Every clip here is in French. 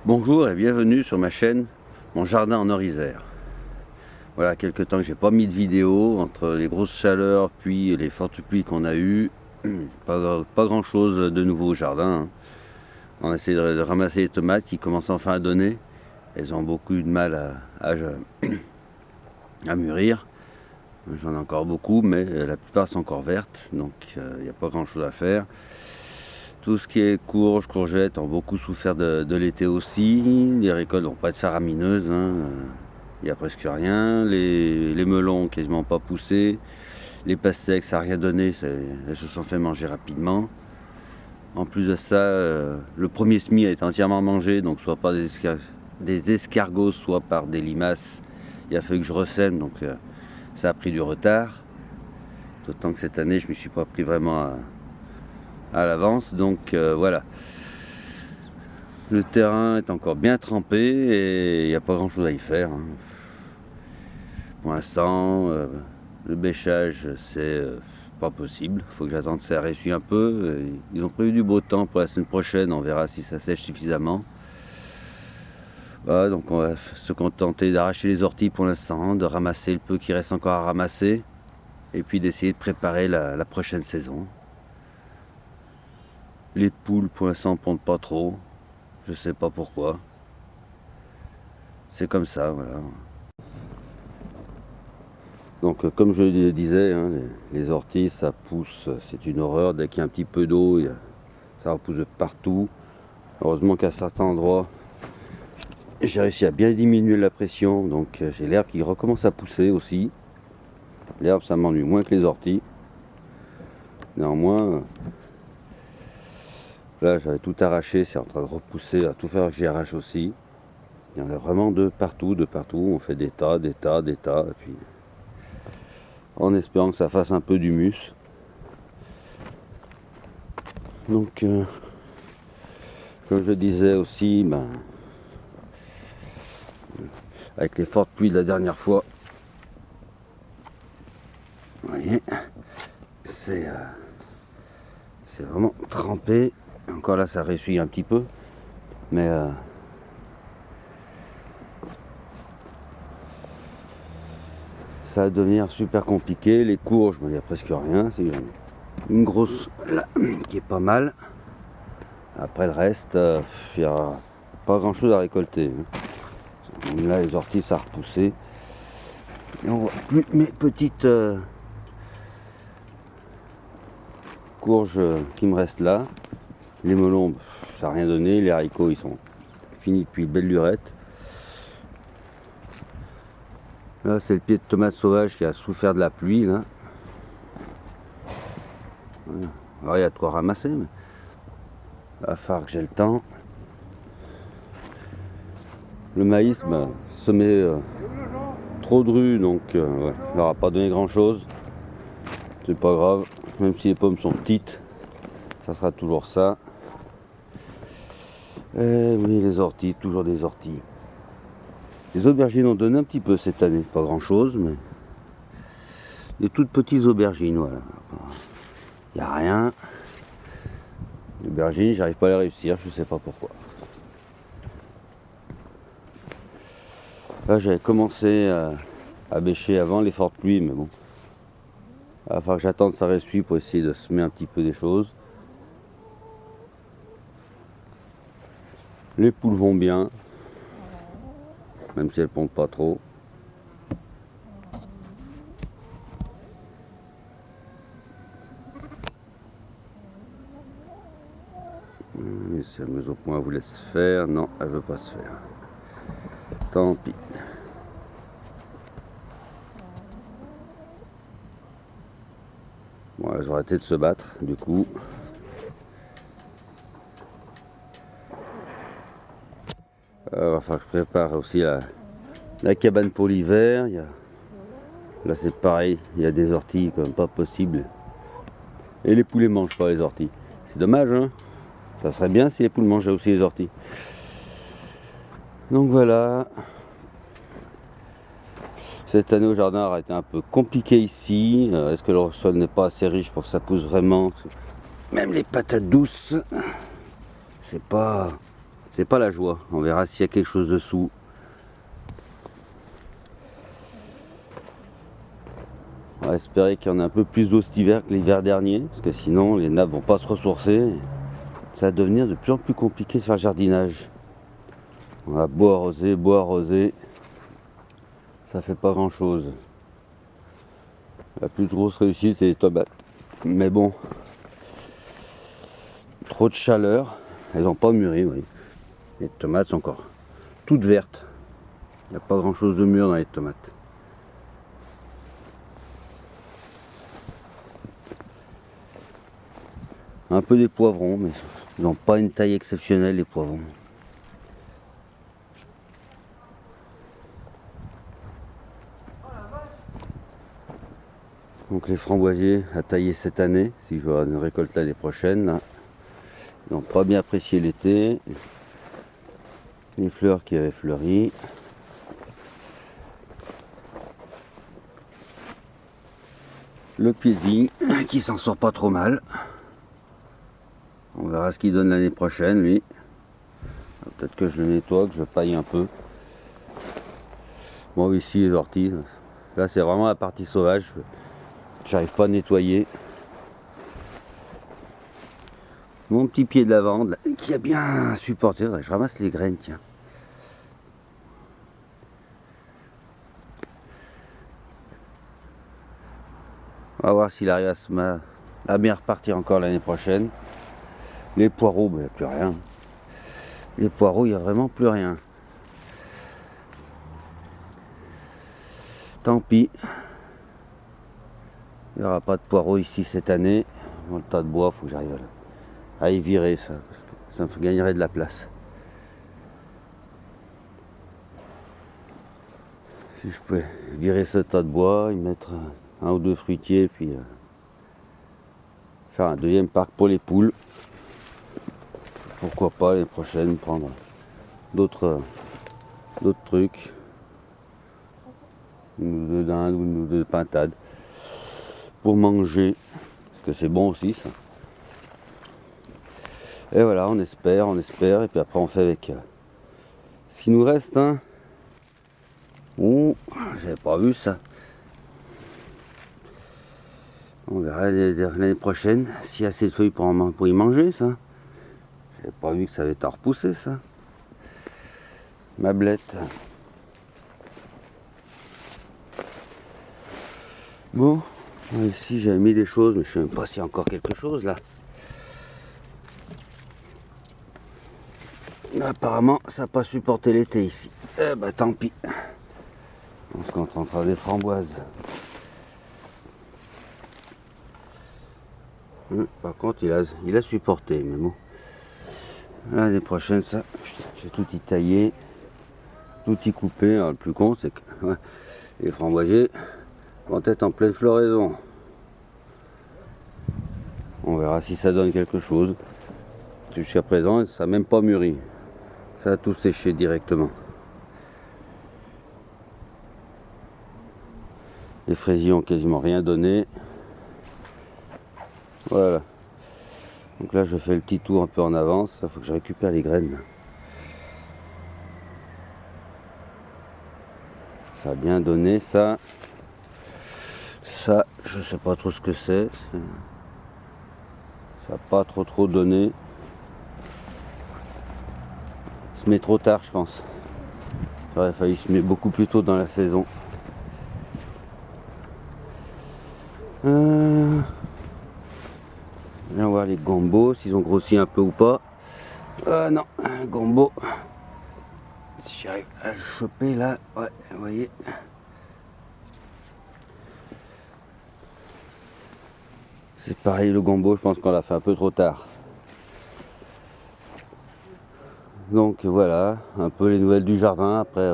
Bonjour et bienvenue sur ma chaîne Mon Jardin en Orisère. Voilà, quelques temps que j'ai pas mis de vidéo entre les grosses chaleurs puis les fortes pluies qu'on a eues. Pas grand chose de nouveau au jardin, hein. On essaie de ramasser les tomates qui commencent enfin à donner. Elles ont beaucoup de mal à mûrir. J'en ai encore beaucoup, mais la plupart sont encore vertes, donc il n'y a pas grand chose à faire. Tout ce qui est courges, courgettes ont beaucoup souffert de l'été aussi. Les récoltes n'ont pas de faramineuses, hein. Il n'y a presque rien. Les melons n'ont quasiment pas poussé. Les pastèques, ça n'a rien donné, elles se sont fait manger rapidement. En plus de ça, le premier semis a été entièrement mangé, donc soit par des escargots, soit par des limaces. Il a fallu que je ressème, donc ça a pris du retard. D'autant que cette année, je ne me suis pas pris vraiment à l'avance, donc voilà. Le terrain est encore bien trempé et il n'y a pas grand chose à y faire, hein. Pour l'instant, le bêchage c'est pas possible, il faut que j'attende que ça ressuie un peu. Ils ont prévu du beau temps pour la semaine prochaine, on verra si ça sèche suffisamment. Voilà, donc on va se contenter d'arracher les orties pour l'instant, de ramasser le peu qui reste encore à ramasser et puis d'essayer de préparer la prochaine saison. Les poules pour l'instant ne pondent pas trop, je sais pas pourquoi. C'est comme ça, voilà. Donc comme je le disais, hein, les orties ça pousse, c'est une horreur. Dès qu'il y a un petit peu d'eau, ça repousse de partout. Heureusement qu'à certains endroits, j'ai réussi à bien diminuer la pression, donc j'ai l'herbe qui recommence à pousser aussi. L'herbe ça m'ennuie moins que les orties. Néanmoins, là j'avais tout arraché, c'est en train de repousser, à tout faire que j'y arrache aussi. Il y en a vraiment de partout, on fait des tas, et puis en espérant que ça fasse un peu d'humus. Donc comme je disais aussi, avec les fortes pluies de la dernière fois, vous voyez, c'est vraiment trempé. Encore là ça ressuie un petit peu, mais ça va devenir super compliqué. Les courges, il n'y a presque rien. C'est une grosse là qui est pas mal. Après le reste, il n'y a pas grand chose à récolter, hein. Là les orties ça a repoussé. Et on voit plus mes petites courges qui me restent là. Les melons, ça n'a rien donné. Les haricots ils sont finis depuis belle lurette. Là c'est le pied de tomate sauvage qui a souffert de la pluie là. Voilà. Alors il y a de quoi ramasser, mais il va falloir que j'ai le temps. Le maïs, semé trop dru, donc ouais, il n'aura pas donné grand chose. C'est pas grave, même si les pommes sont petites, ça sera toujours ça. Et oui, les orties, toujours des orties. Les aubergines ont donné un petit peu cette année, pas grand chose, mais des toutes petites aubergines, voilà. Il n'y a rien. Les aubergines, j'arrive pas à les réussir, je sais pas pourquoi. Là j'avais commencé à bêcher avant les fortes pluies, mais bon. Il va falloir que j'attende ça ressuie pour essayer de semer un petit peu des choses. Les poules vont bien, même si elles pondent pas trop. Et si la mise au point vous laisse faire, non, elle veut pas se faire. Tant pis. Bon, elles ont arrêté de se battre, du coup. Il va falloir que je prépare aussi la cabane pour l'hiver. Là c'est pareil, il y a des orties comme pas possible. Et les poules ne mangent pas les orties. C'est dommage, hein. Ça serait bien si les poules mangeaient aussi les orties. Donc voilà. Cette année au jardin aura été un peu compliqué ici. Est-ce que le sol n'est pas assez riche pour que ça pousse vraiment? Même les patates douces, c'est pas c'est pas la joie. On verra s'il y a quelque chose dessous. On va espérer qu'il y en a un peu plus d'eau cet hiver que l'hiver dernier, parce que sinon les nappes vont pas se ressourcer. Ça va devenir de plus en plus compliqué de faire le jardinage. On a beau arroser, ça fait pas grand chose. La plus grosse réussite, c'est les tomates. Mais bon, trop de chaleur, elles n'ont pas mûri, oui. Les tomates sont encore toutes vertes. Il n'y a pas grand chose de mûr dans les tomates. Un peu des poivrons, mais ils n'ont pas une taille exceptionnelle, les poivrons. Donc les framboisiers à tailler cette année, si je veux avoir une récolte l'année prochaine, là. Ils n'ont pas bien apprécié l'été. Les fleurs qui avaient fleuri. Le pied de vigne qui s'en sort pas trop mal. On verra ce qu'il donne l'année prochaine, lui. Peut-être que je le nettoie, que je paille un peu. Bon, ici les orties. Là, c'est vraiment la partie sauvage. J'arrive pas à nettoyer. Mon petit pied de lavande là, qui a bien supporté. Je ramasse les graines, tiens. On va voir s'il arrive à bien repartir encore l'année prochaine. Les poireaux, il n'y a plus rien. Les poireaux, il n'y a vraiment plus rien. Tant pis. Il n'y aura pas de poireaux ici cette année. Dans le tas de bois, il faut que j'arrive à y virer ça, parce que ça me gagnerait de la place. Si je pouvais virer ce tas de bois, y mettre un ou deux fruitiers, puis faire un deuxième parc pour les poules. Pourquoi pas l'année prochaine prendre d'autres trucs. Une ou deux dindes ou une ou deux pintades pour manger, parce que c'est bon aussi ça. Et voilà, on espère, et puis après on fait avec ce qui nous reste. Hein. Oh, j'avais pas vu ça. On verra l'année prochaine s'il y a assez de feuilles pour y manger ça. J'avais pas vu que ça avait été repoussé ça. Ma blette. Bon, ici j'avais mis des choses, mais je sais même pas s'il y a encore quelque chose là. Apparemment ça n'a pas supporté l'été ici. Eh bah tant pis. On se contentera des framboises. Par contre il a supporté, mais bon. L'année prochaine ça, j'ai tout y taillé, tout y coupé. Alors, le plus con c'est que les framboisiers vont être en pleine floraison. On verra si ça donne quelque chose. Jusqu'à présent ça n'a même pas mûri. Ça a tout séché directement. Les fraisiers ont quasiment rien donné. Voilà. Donc là je fais le petit tour un peu en avance. Il faut que je récupère les graines. Ça a bien donné ça. Ça, je sais pas trop ce que c'est. Ça n'a pas trop donné. Il se met trop tard, je pense. Il aurait fallu se mettre beaucoup plus tôt dans la saison. Viens voir les gambos, s'ils ont grossi un peu ou pas. Non, un gombo. Si j'arrive à le choper là, ouais, vous voyez. C'est pareil, le gombo, je pense qu'on l'a fait un peu trop tard. Donc voilà, un peu les nouvelles du jardin après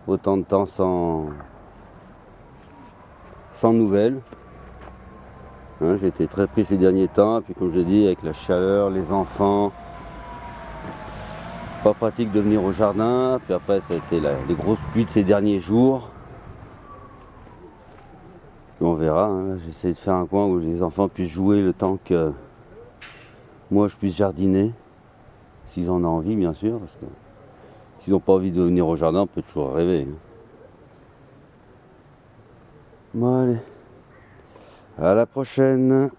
autant de temps sans nouvelles. Hein, j'ai été très pris ces derniers temps, puis comme je dis, avec la chaleur, les enfants, pas pratique de venir au jardin, puis après ça a été les grosses pluies de ces derniers jours. Puis on verra, hein. J'essaie de faire un coin où les enfants puissent jouer le temps que moi je puisse jardiner. S'ils en ont envie, bien sûr, parce que s'ils n'ont pas envie de venir au jardin, on peut toujours rêver, hein. Bon, allez, à la prochaine.